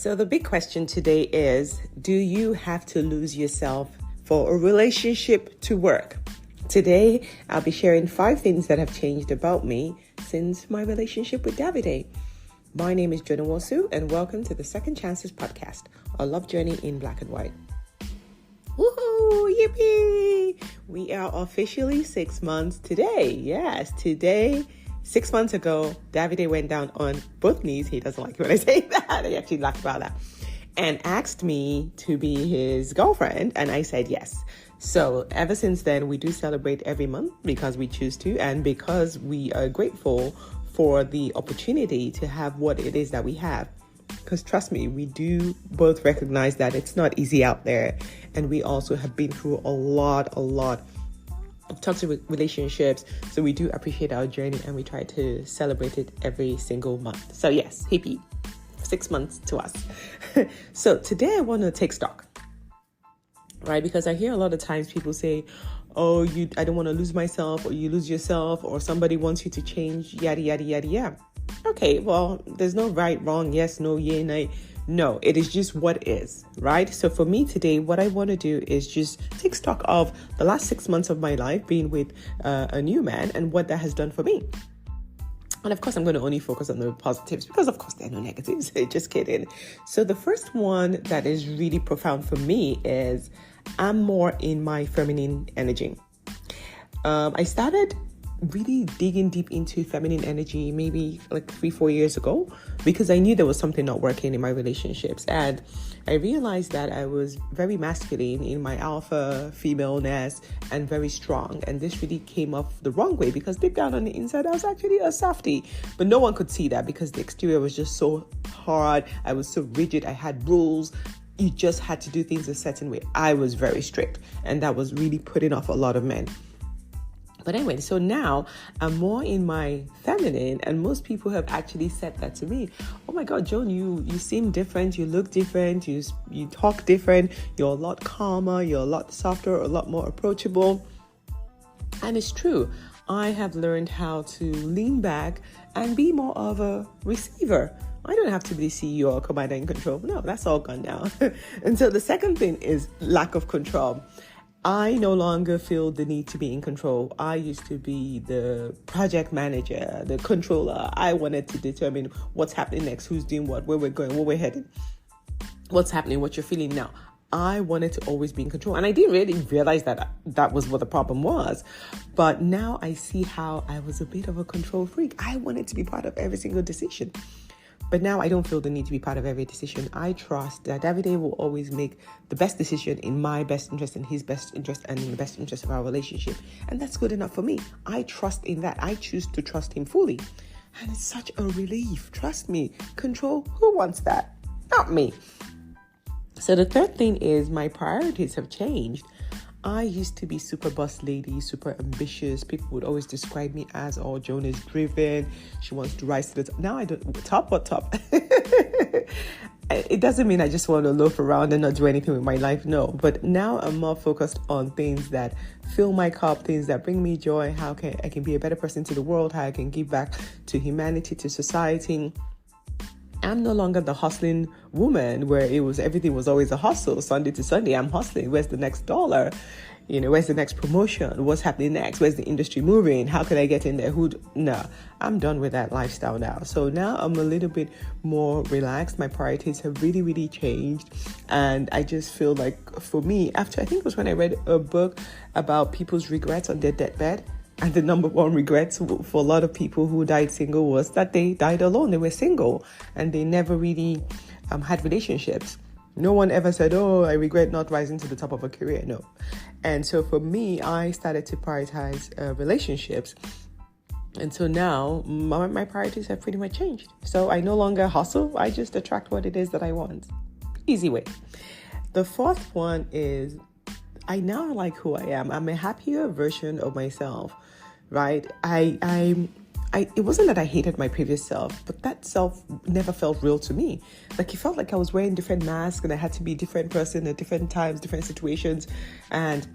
So the big question today is, do you have to lose yourself for a relationship to work? Today, I'll be sharing 5 things that have changed about me since my relationship with Davide. My name is Joan Nwosu, and welcome to the Second Chances podcast, a love journey in black and white. Woohoo! Yippee! We are officially 6 months today. Yes, today, 6 months ago, Davide went down on both knees. He doesn't like it when I say that. He actually laughed about that. And asked me to be his girlfriend. And I said yes. So ever since then, we do celebrate every month because we choose to. And because we are grateful for the opportunity to have what it is that we have. Because trust me, we do both recognize that it's not easy out there. And we also have been through a lot of toxic relationships. So we do appreciate our journey and we try to celebrate it every single month. So yes, hippie, 6 months to us. So today I want to take stock, right? Because I hear a lot of times people say, oh, I don't want to lose myself, or you lose yourself, or somebody wants you to change, yada, yada, yada, yada. Okay, well, there's no right, wrong, yes, no, yay, nay. No, it is just what is, right? So for me today, what I want to do is just take stock of the last 6 months of my life being with a new man and what that has done for me. And of course, I'm going to only focus on the positives because, of course, there are no negatives. Just kidding. So the first one that is really profound for me is I'm more in my feminine energy. I started really digging deep into feminine energy maybe like 3-4 years ago because I knew there was something not working in my relationships, and I realized that I was very masculine in my alpha femaleness and very strong, and this really came off the wrong way because deep down on the inside I was actually a softie, but no one could see that because the exterior was just so hard. I was so rigid. I had rules. You just had to do things a certain way. I was very strict, and that was really putting off a lot of men. But anyway, so now I'm more in my feminine, and most people have actually said that to me. Oh my God, Joan, you seem different. You look different. You talk different. You're a lot calmer. You're a lot softer, a lot more approachable. And it's true. I have learned how to lean back and be more of a receiver. I don't have to be the CEO or commander in control. No, that's all gone now. And so the second thing is lack of control. I no longer feel the need to be in control. I used to be the project manager, the controller. I wanted to determine what's happening next, who's doing what, where we're going, where we're headed, what's happening, what you're feeling now. I wanted to always be in control. And I didn't really realize that that was what the problem was. But now I see how I was a bit of a control freak. I wanted to be part of every single decision. But now I don't feel the need to be part of every decision. I trust that Davide will always make the best decision in my best interest, in his best interest, and in the best interest of our relationship. And that's good enough for me. I trust in that. I choose to trust him fully. And it's such a relief. Trust me. Control, who wants that? Not me. So the third thing is my priorities have changed. I used to be super boss lady, super ambitious. People would always describe me as, oh, Joan is driven. She wants to rise to the top. Now I don't, top. It doesn't mean I just want to loaf around and not do anything with my life. No, but now I'm more focused on things that fill my cup, things that bring me joy. How I can be a better person to the world, how I can give back to humanity, to society. I'm no longer the hustling woman where everything was always a hustle. Sunday to Sunday, I'm hustling. Where's the next dollar? Where's the next promotion? What's happening next? Where's the industry moving? How can I get in there? No, I'm done with that lifestyle now. So now I'm a little bit more relaxed. My priorities have really, really changed. And I just feel like for me, I think it was when I read a book about people's regrets on their deathbed. And the number one regret for a lot of people who died single was that they died alone. They were single and they never really had relationships. No one ever said, oh, I regret not rising to the top of a career. No. And so for me, I started to prioritize relationships. And so now my priorities have pretty much changed. So I no longer hustle. I just attract what it is that I want. Easy way. The fourth one is I now like who I am. I'm a happier version of myself, right? It wasn't that I hated my previous self, but that self never felt real to me. Like it felt like I was wearing different masks and I had to be a different person at different times, different situations. And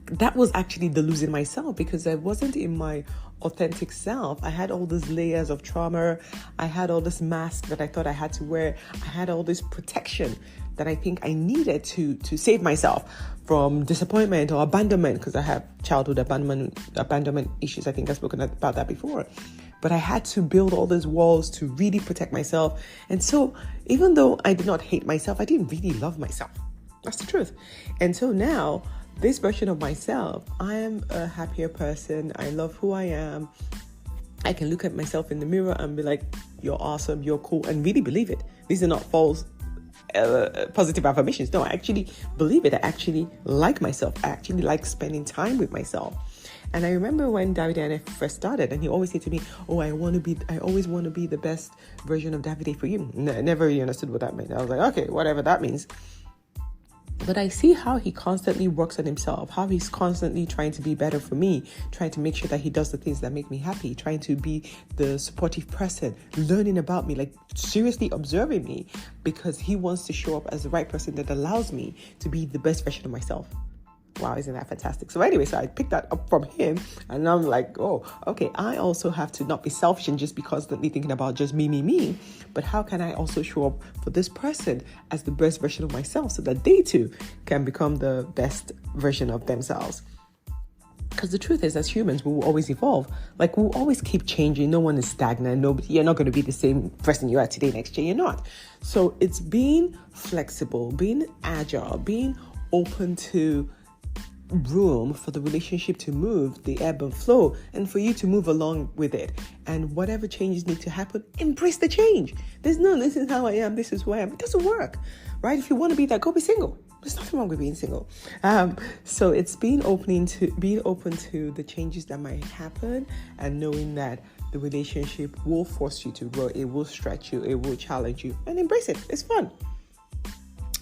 that was actually the losing myself, because I wasn't in my authentic self. I had all these layers of trauma. I had all this mask that I thought I had to wear. I had all this protection that I think I needed to save myself from disappointment or abandonment, because I have childhood abandonment issues. I think I've spoken about that before. But I had to build all these walls to really protect myself. And so even though I did not hate myself, I didn't really love myself. That's the truth. And so now, this version of myself, I am a happier person. I love who I am. I can look at myself in the mirror and be like, you're awesome, you're cool, and really believe it. These are not false positive affirmations. No, I actually believe it. I actually like myself. I actually like spending time with myself. And I remember when Davide and I first started, and he always said to me, oh, I always want to be the best version of Davide for you. I never really understood what that meant. I was like, okay, whatever that means. But I see how he constantly works on himself, how he's constantly trying to be better for me, trying to make sure that he does the things that make me happy, trying to be the supportive person, learning about me, like seriously observing me, because he wants to show up as the right person that allows me to be the best version of myself. Wow, isn't that fantastic? So anyway, so I picked that up from him, and I'm like, oh, okay, I also have to not be selfish and just be constantly thinking about just me, but how can I also show up for this person as the best version of myself so that they too can become the best version of themselves? Because the truth is, as humans, we will always evolve. Like, we'll always keep changing. No one is stagnant. You're not going to be the same person you are today, next year. You're not. So it's being flexible, being agile, being open to room for the relationship to move, the ebb and flow, and for you to move along with it. And whatever changes need to happen, embrace the change. There's no, this is how I am, this is who I am. It doesn't work, right? If you want to be that, go be single. There's nothing wrong with being single. So it's being open to the changes that might happen, and knowing that the relationship will force you to grow. It will stretch you. It will challenge you, and embrace it. It's fun.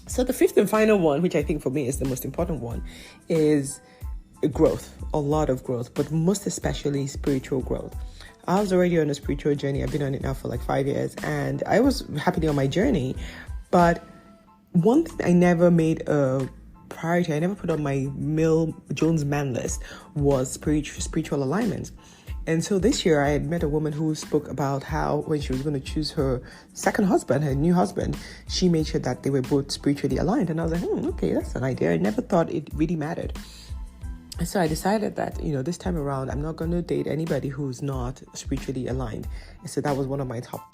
So the fifth and final one, which I think for me is the most important one, is growth, a lot of growth, but most especially spiritual growth. I was already on a spiritual journey. I've been on it now for like 5 years, and I was happily on my journey. But one thing I never made a priority, I never put on my Joan's man list, was spiritual alignment. And so this year I had met a woman who spoke about how when she was going to choose her second husband, her new husband, she made sure that they were both spiritually aligned. And I was like, okay, that's an idea. I never thought it really mattered. And so I decided that, this time around, I'm not going to date anybody who's not spiritually aligned. And so that was one of my top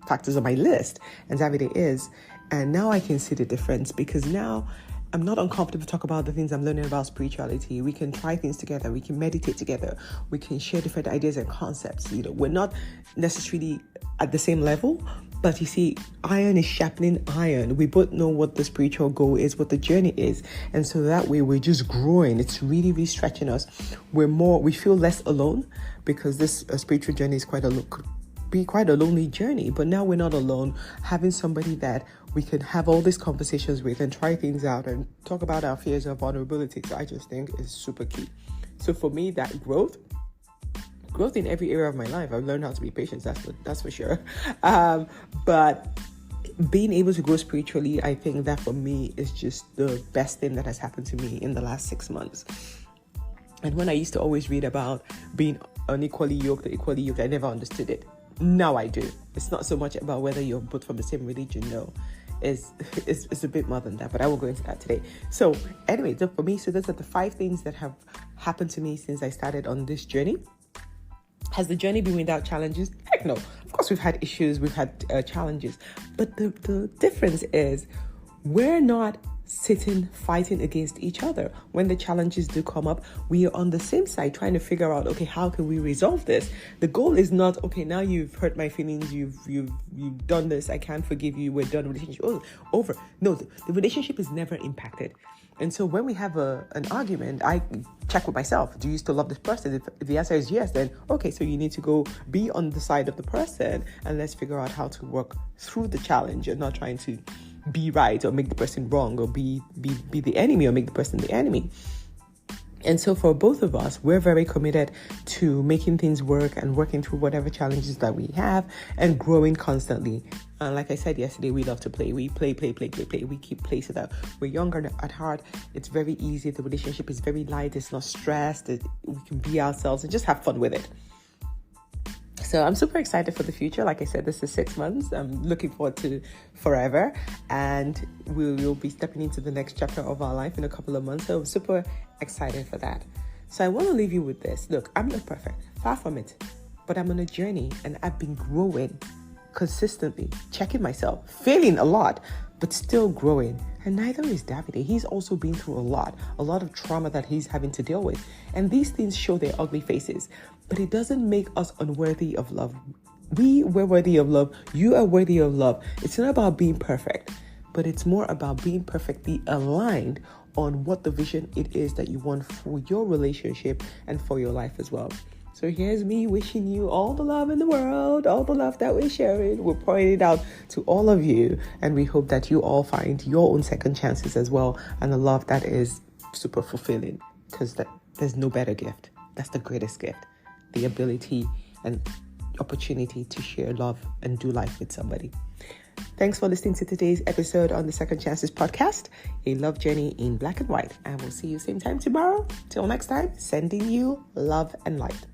factors on my list. And Davide is. And now I can see the difference, because now I'm not uncomfortable to talk about the things I'm learning about spirituality. We can try things together. We can meditate together. We can share different ideas and concepts. We're not necessarily at the same level, but you see, iron is sharpening iron. We both know what the spiritual goal is, what the journey is. And so that way we're just growing. It's really, really stretching us. We feel less alone, because this spiritual journey is quite a lonely journey. But now we're not alone. Having somebody that we can have all these conversations with and try things out and talk about our fears and vulnerabilities, I just think is super key. So for me, that growth in every area of my life, I've learned how to be patient. That's for sure. But being able to grow spiritually, I think that for me is just the best thing that has happened to me in the last 6 months. And when I used to always read about being unequally yoked or equally yoked, I never understood it. Now I do. It's not so much about whether you're both from the same religion. No, it's a bit more than that, but I won't go into that today. So anyway, for me, so those are the 5 things that have happened to me since I started on this journey. Has the journey been without challenges? Heck no. Of course, we've had issues, we've had challenges, but the difference is we're not fighting against each other. When the challenges do come up, we are on the same side trying to figure out, okay, how can we resolve this? The goal is not, okay, now you've hurt my feelings, you've done this, I can't forgive you, we're done, relationship over. No, the relationship is never impacted. And so when we have an argument, I check with myself, do you still love this person? If the answer is yes, then okay, so you need to go be on the side of the person, and let's figure out how to work through the challenge and not trying to be right or make the person wrong, or be the enemy or make the person the enemy. And so for both of us, we're very committed to making things work and working through whatever challenges that we have and growing constantly. And like I said yesterday, we love to play. We play. We keep play so that we're younger at heart. It's very easy. The relationship is very light. It's not stressed. We can be ourselves and just have fun with it. So I'm super excited for the future. Like I said, this is 6 months. I'm looking forward to forever. And we will be stepping into the next chapter of our life in a couple of months. So I'm super excited for that. So I want to leave you with this. Look, I'm not perfect. Far from it. But I'm on a journey and I've been growing consistently, checking myself, failing a lot, but still growing. And neither is Davide. He's also been through a lot of trauma that he's having to deal with. And these things show their ugly faces, but it doesn't make us unworthy of love. We're worthy of love. You are worthy of love. It's not about being perfect, but it's more about being perfectly aligned on what the vision it is that you want for your relationship and for your life as well. So here's me wishing you all the love in the world, all the love that we're sharing. We're pouring it out to all of you. And we hope that you all find your own second chances as well. And a love that is super fulfilling, because there's no better gift. That's the greatest gift. The ability and opportunity to share love and do life with somebody. Thanks for listening to today's episode on the Second Chances podcast, a love journey in black and white. And we'll see you same time tomorrow. Till next time, sending you love and light.